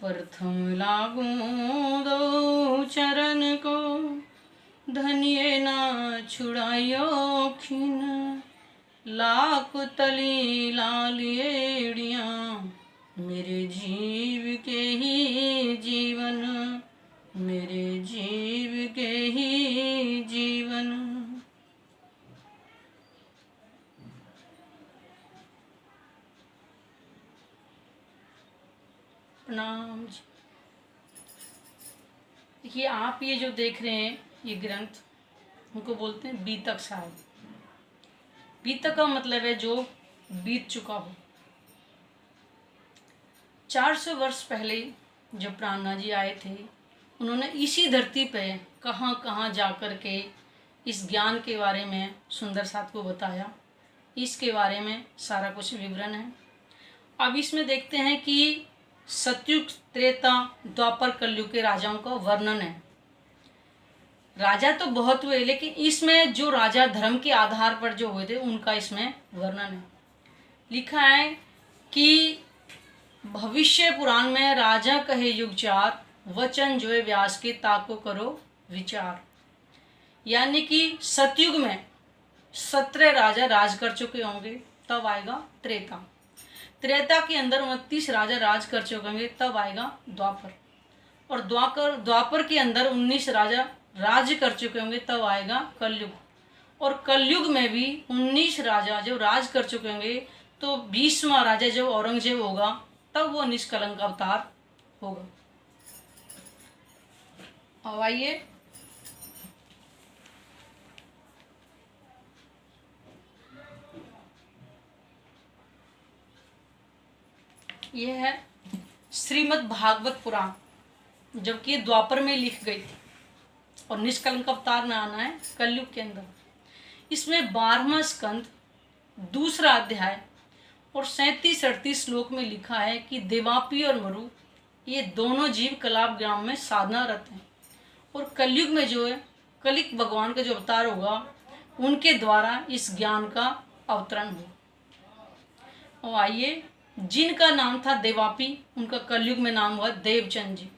प्रथम लागू दो चरण को, धनिये ना छुड़ायो खिन। लाख तली लालिएड़िया, मेरे जीव के ही जीवन, मेरे जीव के ही जीवन। प्रणाम जी। देखिए, आप ये जो देख रहे हैं ये ग्रंथ, उनको बोलते हैं बीतक साहिब। बीतक का मतलब है जो बीत चुका हो। 400 वर्ष पहले जब प्राणनाथ जी आए थे, उन्होंने इसी धरती पे कहाँ कहाँ जा कर के इस ज्ञान के बारे में सुंदर साथ को बताया। इसके बारे में सारा कुछ विवरण है। अब इसमें देखते हैं कि सतयुग, त्रेता, द्वापर, कलयुग के राजाओं का वर्णन है। राजा तो बहुत हुए, लेकिन इसमें जो राजा धर्म के आधार पर जो हुए थे उनका इसमें वर्णन है। लिखा है कि भविष्य पुराण में राजा कहे युग चार, वचन जो है व्यास के ताको करो विचार। यानी कि सतयुग में 17 राजा राज कर चुके होंगे, तब आएगा त्रेता। त्रेता के अंदर 29 राजा राज कर चुके होंगे, तब आएगा द्वापर। और द्वापर के अंदर 19 राजा राज कर चुके होंगे, तब आएगा कलयुग। और कलयुग में भी 19 राजा जो राज कर चुके होंगे, तो 20वां राजा जब औरंगजेब होगा, तब वो निष्कलंक अवतार होगा। अब आइए, यह है श्रीमद् भागवत पुराण, जबकि ये द्वापर में लिख गई थी और निष्कलंक अवतार में आना है कलयुग के अंदर। इसमें 12वां स्कंद, दूसरा अध्याय और 37-38 श्लोक में लिखा है कि देवापी और मरु ये दोनों जीव कलाप ग्राम में साधना रत हैं, और कलयुग में जो है कलिक भगवान का जो अवतार होगा, उनके द्वारा इस ज्ञान का अवतरण हो। और आइए, जिनका नाम था देवापी, उनका कलयुग में नाम हुआ देवचंद जी।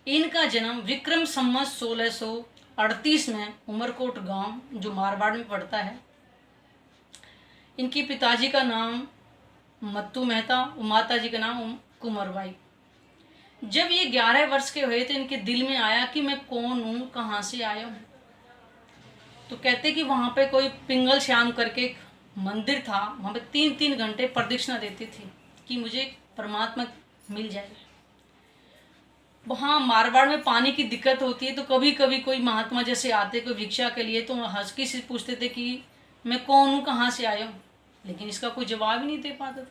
इनका जन्म विक्रम संवत 1638 में उमरकोट गांव, जो मारवाड़ में पड़ता है। इनके पिताजी का नाम मत्तू मेहता और माता जी का नाम कुंवरबाई। जब ये 11 वर्ष के हुए तो इनके दिल में आया कि मैं कौन हूँ, कहाँ से आया हूँ। तो कहते कि वहाँ पे कोई पिंगल श्याम करके एक मंदिर था, वहाँ पे 3-3 घंटे प्रदक्षिणा देती थी कि मुझे परमात्मा मिल जाए। वहाँ मारवाड़ में पानी की दिक्कत होती है, तो कभी कभी कोई महात्मा जैसे आते कोई भिक्षा के लिए, तो हंसकी से पूछते थे कि मैं कौन हूँ, कहाँ से आया हूँ, लेकिन इसका कोई जवाब ही नहीं दे पाता था।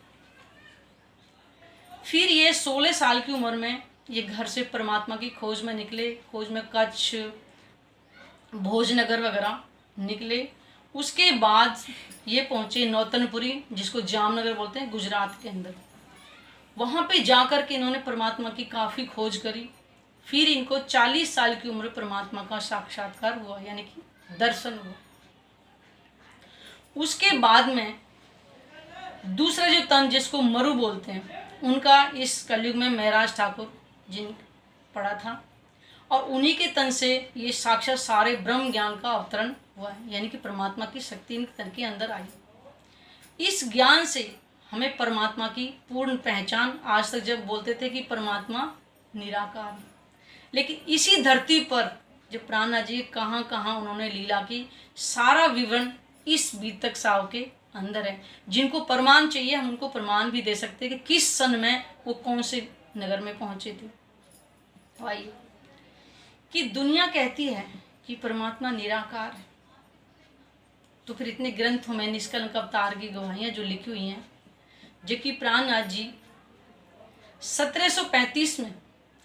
फिर ये 16 साल की उम्र में ये घर से परमात्मा की खोज में निकले। खोज में कच्छ, भोजनगर वगैरह निकले। उसके बाद ये पहुँचे नौतनपुरी, जिसको जामनगर बोलते हैं, गुजरात के अंदर। वहाँ पे जाकर के इन्होंने परमात्मा की काफ़ी खोज करी। फिर इनको 40 साल की उम्र परमात्मा का साक्षात्कार हुआ, यानी कि दर्शन हुआ। उसके बाद में दूसरा जो तन, जिसको मरु बोलते हैं, उनका इस कलयुग में महराज ठाकुर जिन पड़ा था, और उन्हीं के तन से ये साक्षात सारे ब्रह्म ज्ञान का अवतरण हुआ है, यानी कि परमात्मा की शक्ति इनके तन के अंदर आई। इस ज्ञान से हमें परमात्मा की पूर्ण पहचान, आज तक जब बोलते थे कि परमात्मा निराकार है, लेकिन इसी धरती पर जब प्राणनाथ जी कहाँ कहाँ उन्होंने लीला की, सारा विवरण इस बीतक साव के अंदर है। जिनको प्रमाण चाहिए हम उनको प्रमाण भी दे सकते हैं कि किस सन में वो कौन से नगर में पहुंचे थे। आइए, कि दुनिया कहती है कि परमात्मा निराकार है, तो फिर इतने ग्रंथों में निष्कलंक अवतार की गवाहियाँ जो लिखी हुई हैं, जबकि प्राणनाथ जी 1735 में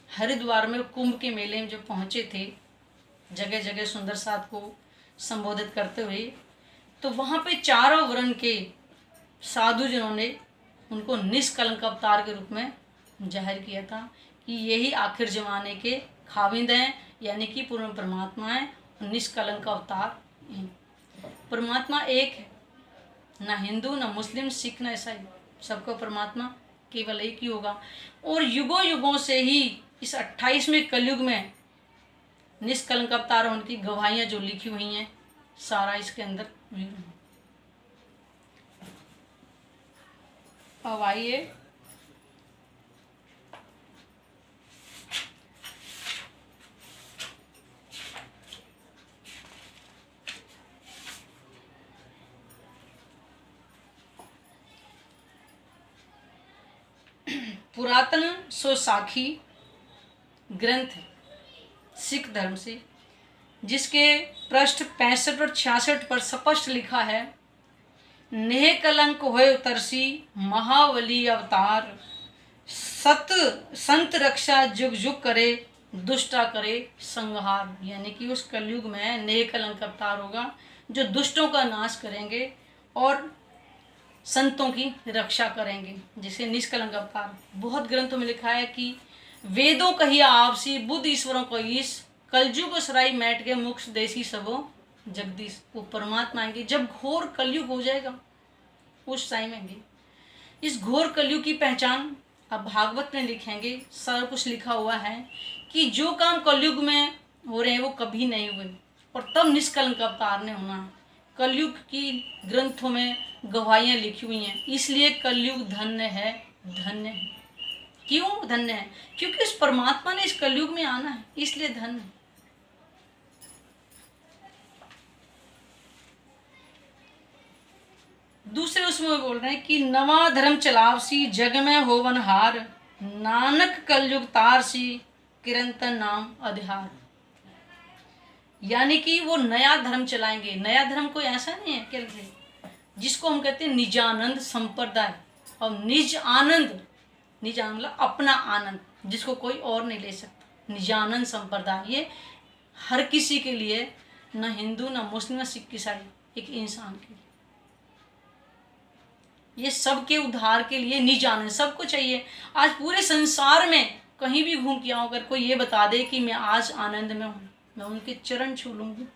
हरिद्वार में कुंभ के मेले में जब पहुँचे थे, जगह जगह सुंदर साथ को संबोधित करते हुए, तो वहाँ पे चारों वर्ण के साधु जिन्होंने उनको निष्कलंक अवतार के रूप में जाहिर किया था कि यही आखिर जमाने के खाविंद हैं, यानी कि पूर्ण परमात्मा है और निष्कलंक अवतार हैं। परमात्मा एक है, ना हिंदू, ना मुस्लिम, सिख, ना ईसाई, सबको परमात्मा केवल एक ही होगा। और युगों युगों से ही इस 28वें कलयुग में निष्कलंक अवतार होने की गवाहियाँ जो लिखी हुई हैं, सारा इसके अंदर विवरण। अब आइए पुरातन स्वसाखी ग्रंथ सिख धर्म से, जिसके पृष्ठ 65 और 66 पर स्पष्ट लिखा है, नेह कलंक होए उतरसी महाबली अवतार, सत संत रक्षा जुग जुग करे दुष्टा करे संहार। यानी कि उस कलयुग में नेह कलंक अवतार होगा जो दुष्टों का नाश करेंगे और संतों की रक्षा करेंगे, जिसे निष्कलंक अवतार। बहुत ग्रंथों में लिखा है कि वेदों कहिया आपसी बुद्ध ईश्वरों को ईश, कलयुग सराई मैट के मुख देसी सबो जगदीश। वो परमात्मा आएंगे जब घोर कलयुग हो जाएगा, उस टाइम आएंगे। इस घोर कलयुग की पहचान अब भागवत में लिखेंगे, सारा कुछ लिखा हुआ है कि जो काम कलयुग में हो रहे हैं वो कभी नहीं हुए, और तब निष्कलंक अवतार ने होना है। कलयुग की ग्रंथों में गवाहियाँ लिखी हुई हैं, इसलिए कलयुग धन्य है, धन्य है। क्यों धन्य है? क्योंकि उस परमात्मा ने इस कलयुग में आना है, इसलिए धन्य है। दूसरे उसमें बोल रहे हैं कि नवा धर्म चलावसी जग में होवन हार, नानक कलयुग तारसी किरंतन नाम अधिहार। यानी कि वो नया धर्म चलाएंगे। नया धर्म कोई ऐसा नहीं है कि जिसको हम कहते हैं निजानंद संप्रदाय। और निज आनंद मतलब अपना आनंद, जिसको कोई और नहीं ले सकता। निजानंद संप्रदाय ये हर किसी के लिए, न हिंदू न मुस्लिम न सिख ईसाई, एक इंसान के लिए, ये सबके उद्धार के लिए निज आनंद सबको चाहिए। आज पूरे संसार में कहीं भी घूम के आओ, अगर कोई ये बता दे कि मैं आज आनंद में हूँ, मैं उनके चरण छू लूंगी।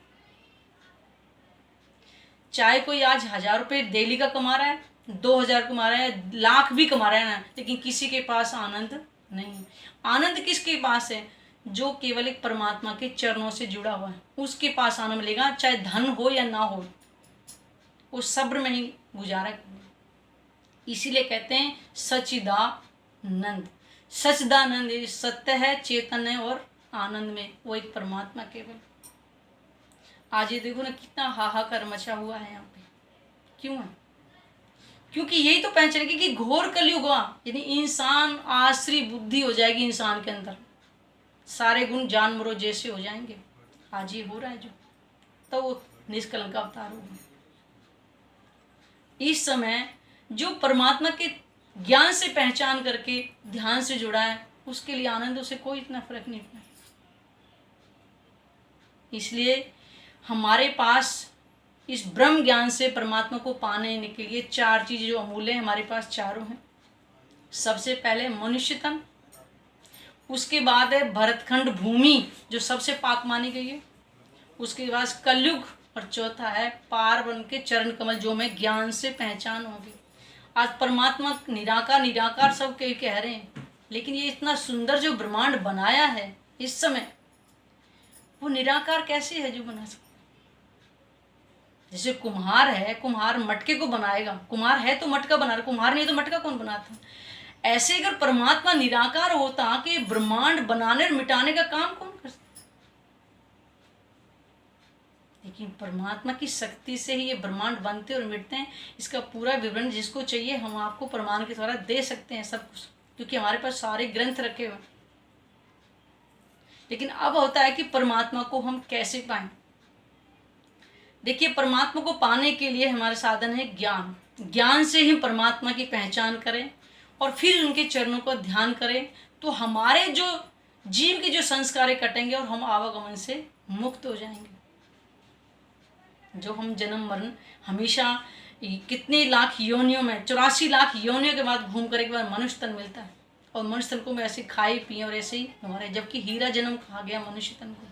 चाहे कोई आज 1000 रुपये डेली का कमा रहा है, 2000 कमा रहा है, लाख भी कमा रहा है ना, लेकिन किसी के पास आनंद नहीं। आनंद किसके पास है? जो केवल एक परमात्मा के चरणों से जुड़ा हुआ है, उसके पास आनंद मिलेगा। चाहे धन हो या ना हो, वो सब्र में ही गुजारा करेगा। इसीलिए कहते हैं सच्चिदानंद। सच्चिदानंद सत्य है, चेतन है और आनंद में वो एक परमात्मा केवल। आज ये देखो ना कितना हाहाकार मचा हुआ है यहाँ पे। क्यों है? क्योंकि यही तो पहचानेगी कि घोर कलयुग हुआ, यदि इंसान आश्री बुद्धि हो जाएगी इंसान के अंदर, सारे गुण जानवरों जैसे हो जाएंगे। आज ये हो रहा है जो, तो वो निष्कलंक अवतार होगा। इस समय जो परमात्मा के ज्ञान से पहचान करके ध्यान से जुड़ा है, उसके लिए आनंद, उसे कोई इतना फर्क नहीं पड़ा। इसलिए हमारे पास इस ब्रह्म ज्ञान से परमात्मा को पाने के लिए 4 चीज़ें जो अमूल्य हैं, हमारे पास चारों हैं। सबसे पहले मनुष्य तन, उसके बाद है भरतखंड भूमि जो सबसे पाक मानी गई है, उसके बाद कलयुग, और चौथा है पार्वन के चरण कमल जो मैं ज्ञान से पहचान होगी। आज परमात्मा निराकार निराकार सब कह रहे हैं, लेकिन ये इतना सुंदर जो ब्रह्मांड बनाया है इस समय, वो निराकार कैसे है जो बना सकता? जैसे कुम्हार है, कुम्हार मटके को बनाएगा, कुम्हार है तो मटका बना रहा, कुम्हार नहीं तो मटका कौन बनाता? ऐसे अगर परमात्मा निराकार होता कि ब्रह्मांड बनाने और मिटाने का काम कौन कर सकता? लेकिन परमात्मा की शक्ति से ही ये ब्रह्मांड बनते और मिटते हैं। इसका पूरा विवरण जिसको चाहिए हम आपको प्रमाण के द्वारा दे सकते हैं सब कुछ, क्योंकि हमारे पास सारे ग्रंथ रखे हुए। लेकिन अब होता है कि परमात्मा को हम कैसे पाएं? देखिए, परमात्मा को पाने के लिए हमारे साधन है ज्ञान। ज्ञान से ही परमात्मा की पहचान करें और फिर उनके चरणों को ध्यान करें, तो हमारे जो जीव के जो संस्कार कटेंगे और हम आवागमन से मुक्त हो जाएंगे। जो हम जन्म मरण हमेशा कितने लाख योनियों में, 84 लाख योनियों के बाद घूम कर एक बार मनुष्य तन मिलता है, और मनुष्य तन को में ऐसे खाए पिए और ऐसे ही हमारे, जबकि हीरा जन्म कहा गया मनुष्य तन को,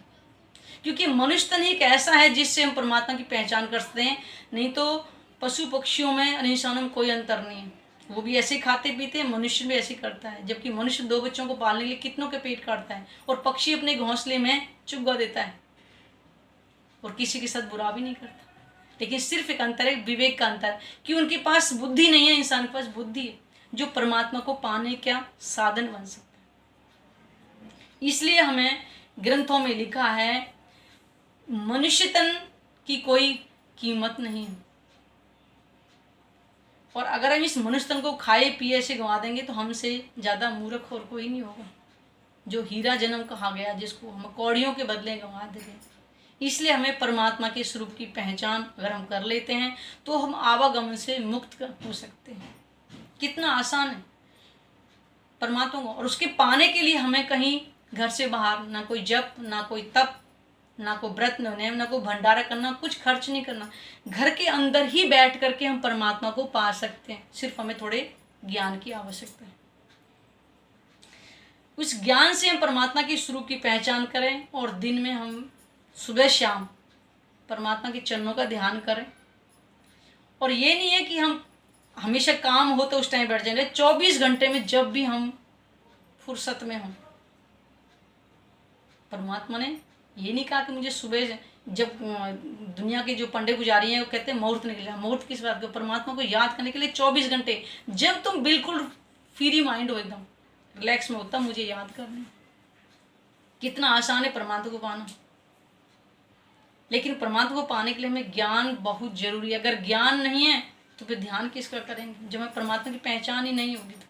क्योंकि मनुष्य तन ही एक ऐसा है जिससे हम परमात्मा की पहचान कर सकते हैं। नहीं तो पशु पक्षियों में और इंसानों में कोई अंतर नहीं है। वो भी ऐसे खाते पीते हैं, मनुष्य भी ऐसे करता है। जबकि मनुष्य 2 बच्चों को पालने के लिए कितनों के पेट काटता है, और पक्षी अपने घोंसले में चुगा देता है और किसी के साथ बुरा भी नहीं करता। लेकिन सिर्फ एक अंतर है, विवेक का अंतर, कि उनके पास बुद्धि नहीं है, इंसान के पास बुद्धि है जो परमात्मा को पाने का साधन बन सकता है। इसलिए हमें ग्रंथों में लिखा है, मनुष्य तन की कोई कीमत नहीं है, और अगर हम इस मनुष्य तन को खाए पिए से गंवा देंगे तो हमसे ज़्यादा मूर्ख और कोई नहीं होगा। जो हीरा जन्म कहा गया, जिसको हम कौड़ियों के बदले गंवा देंगे। इसलिए हमें परमात्मा के स्वरूप की पहचान अगर हम कर लेते हैं तो हम आवागमन से मुक्त हो सकते हैं। कितना आसान है परमात्मा को, और उसके पाने के लिए हमें कहीं घर से बाहर ना कोई जप, ना कोई तप, ना कोई व्रत, न नियम, ना कोई भंडारा करना, कुछ खर्च नहीं करना। घर के अंदर ही बैठ करके हम परमात्मा को पा सकते हैं। सिर्फ हमें थोड़े ज्ञान की आवश्यकता है। उस ज्ञान से हम परमात्मा के स्वरूप की पहचान करें, और दिन में हम सुबह शाम परमात्मा के चरणों का ध्यान करें। और ये नहीं है कि हम हमेशा काम हो तो उस टाइम बैठ जाएंगे। 24 घंटे में जब भी हम फुर्सत में हों, परमात्मा ने ये नहीं कहा कि मुझे सुबह, जब दुनिया के जो पंडे पुजारी हैं वो कहते हैं मुहूर्त निकल जाए, मुहूर्त किस बात का, परमात्मा को याद करने के लिए 24 घंटे, जब तुम बिल्कुल फ्री माइंड हो, एकदम रिलैक्स में होता, मुझे याद करना। कितना आसान है परमात्मा को पाना। लेकिन परमात्मा को पाने के लिए हमें ज्ञान बहुत जरूरी है। अगर ज्ञान नहीं है तो फिर ध्यान किसका करेंगे, जब हमें परमात्मा की पहचान ही नहीं होगी तो।